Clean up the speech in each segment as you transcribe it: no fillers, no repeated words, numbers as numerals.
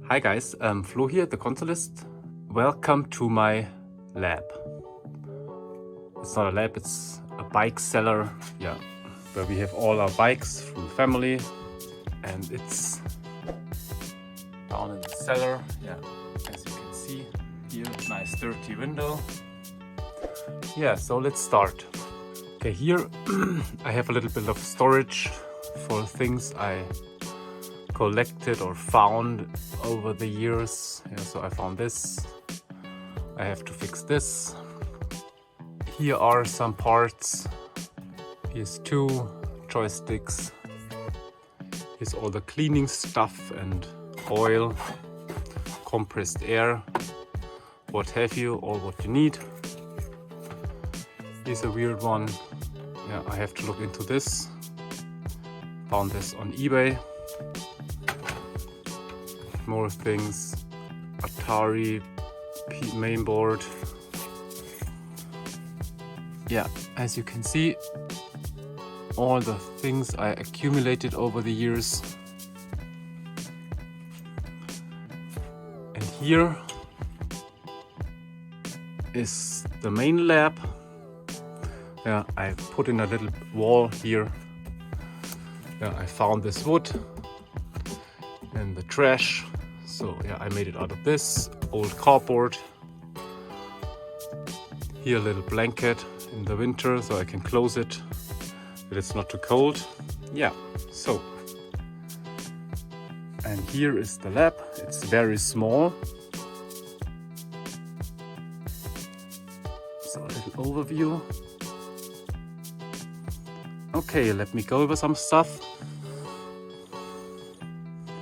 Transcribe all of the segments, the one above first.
Hi guys, Flo here, the consolist. Welcome to my lab. It's not a lab, it's a bike cellar, yeah, where we have all our bikes from the family, and it's down in the cellar, yeah, as you can see here, nice dirty window. Yeah, so let's start. Okay, here I have a little bit of storage for things I collected or found over the years. Yeah, so I found this, I have to fix this. Here are some parts, here's two joysticks, here's all the cleaning stuff and oil, compressed air, what have you, all what you need. Here's a weird one, yeah, I have to look into this, found this on eBay. More things, Atari mainboard. Yeah, as you can see, all the things I accumulated over the years. And here is the main lab. Yeah, I put in a little wall here. Yeah, I found this wood and the trash. So yeah, I made it out of this old cardboard. Here a little blanket in the winter so I can close it, but it's not too cold. Yeah, so. And here is the lab. It's very small. So a little overview. Okay, let me go over some stuff.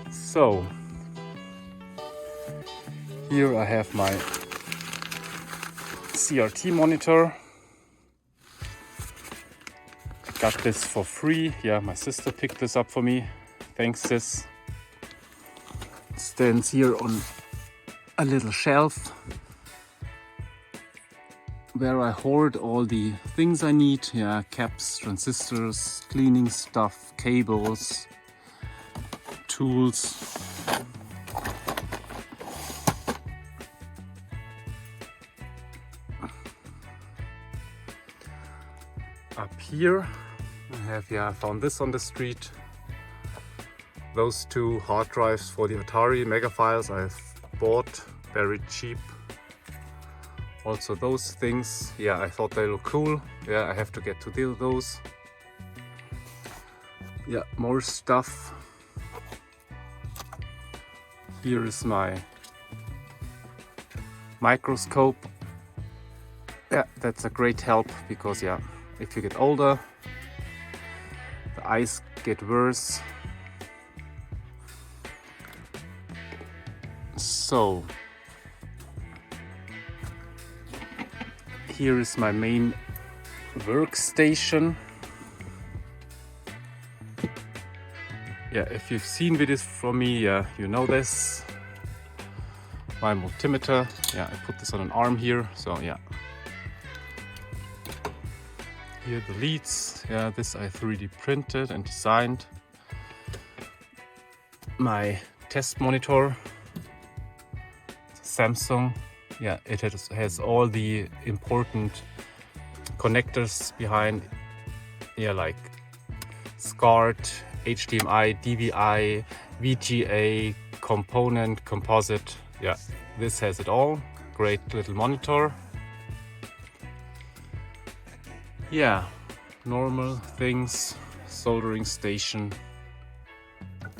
So, here I have my CRT monitor. I got this for free. Yeah, my sister picked this up for me. Thanks, sis. It stands here on a little shelf where I hoard all the things I need. Yeah, caps, transistors, cleaning stuff, cables, tools. Up here I found this on the street. Those two hard drives for the Atari Mega Files I've bought very cheap. Also those things, yeah, I thought they look cool. Yeah, I have to get to those. Yeah, more stuff. Here is my microscope. Yeah, that's a great help because, yeah, if you get older, the eyes get worse. So, here is my main workstation. Yeah, if you've seen videos from me, yeah, you know this. My multimeter, yeah, I put this on an arm here, so yeah. Here the leads, yeah, this I 3D printed and designed. My test monitor, Samsung, Yeah, it has all the important connectors behind. Yeah, like SCART, HDMI, DVI, VGA, component, composite. Yeah, this has it all. Great little monitor. Yeah, normal things, soldering station,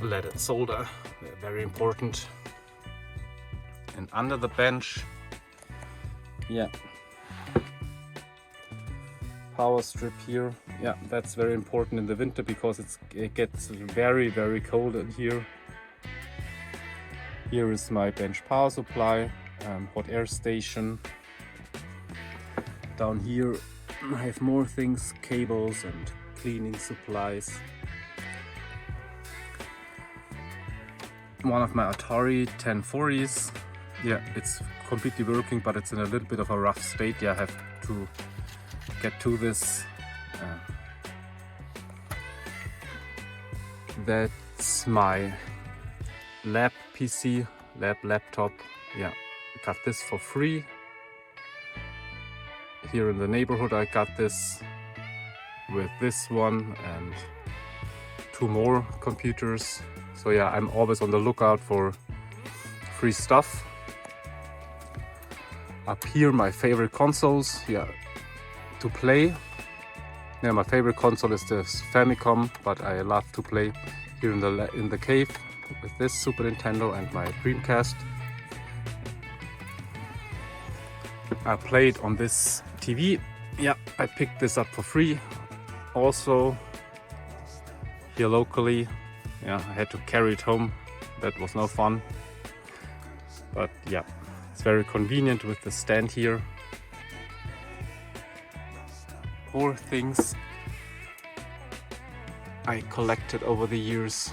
leaded solder, very important. And under the bench, yeah, power strip here. Yeah, that's very important in the winter because it gets very, very cold in here. Here is my bench power supply, hot air station. Down here I have more things, cables and cleaning supplies. One of my Atari 1040s. Yeah, it's completely working, but it's in a little bit of a rough state. Yeah, I have to get to this. That's my lab PC, laptop. Yeah, I got this for free. Here in the neighborhood I got this with this one and 2 more computers. So yeah, I'm always on the lookout for free stuff. Up here my favorite consoles, yeah, to play. Yeah, my favorite console is the Famicom, but I love to play here in the cave with this Super Nintendo and my Dreamcast. I played on this TV. Yeah, I picked this up for free. Also here locally. Yeah, I had to carry it home. That was no fun. But yeah, it's very convenient with the stand here. More things I collected over the years.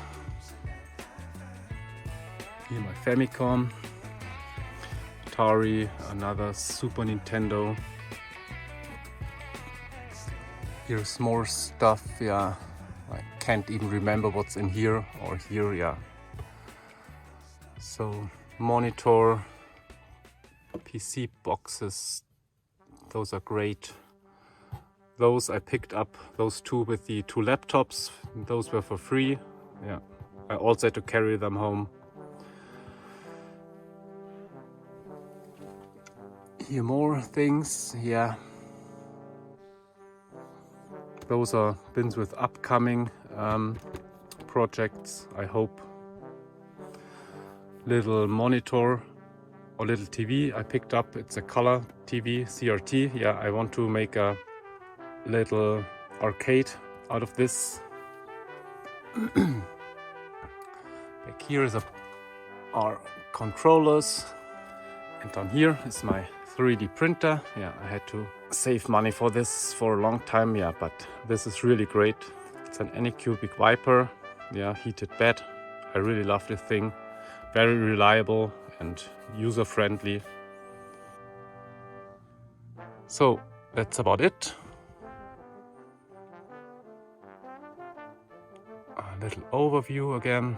Here my Famicom, Atari, another Super Nintendo. Here's more stuff, yeah. I can't even remember what's in here or here, yeah. So, monitor, PC boxes, those are great. Those I picked up, those 2 with the 2 laptops, those were for free. Yeah, I also had to carry them home. Here more things, yeah. Those are bins with upcoming projects, I hope. Little monitor or little TV I picked up. It's a color TV, CRT. Yeah, I want to make a little arcade out of this. Back here is our controllers. And down here is my 3D printer. Yeah, I had to save money for this for a long time. Yeah, but this is really great. It's an Anycubic Viper. Yeah, heated bed. I really love this thing. Very reliable and user-friendly. So that's about it. A little overview again.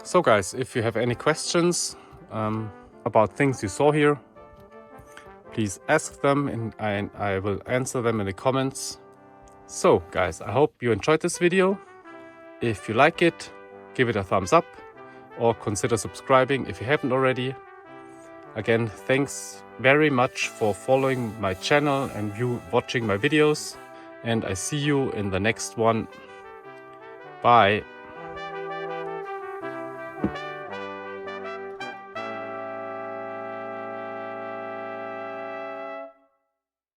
So guys, if you have any questions about things you saw here, please ask them and I will answer them in the comments. So guys, I hope you enjoyed this video. If you like it, give it a thumbs up or consider subscribing if you haven't already. Again, thanks very much for following my channel and watching my videos. And I see you in the next one. Bye.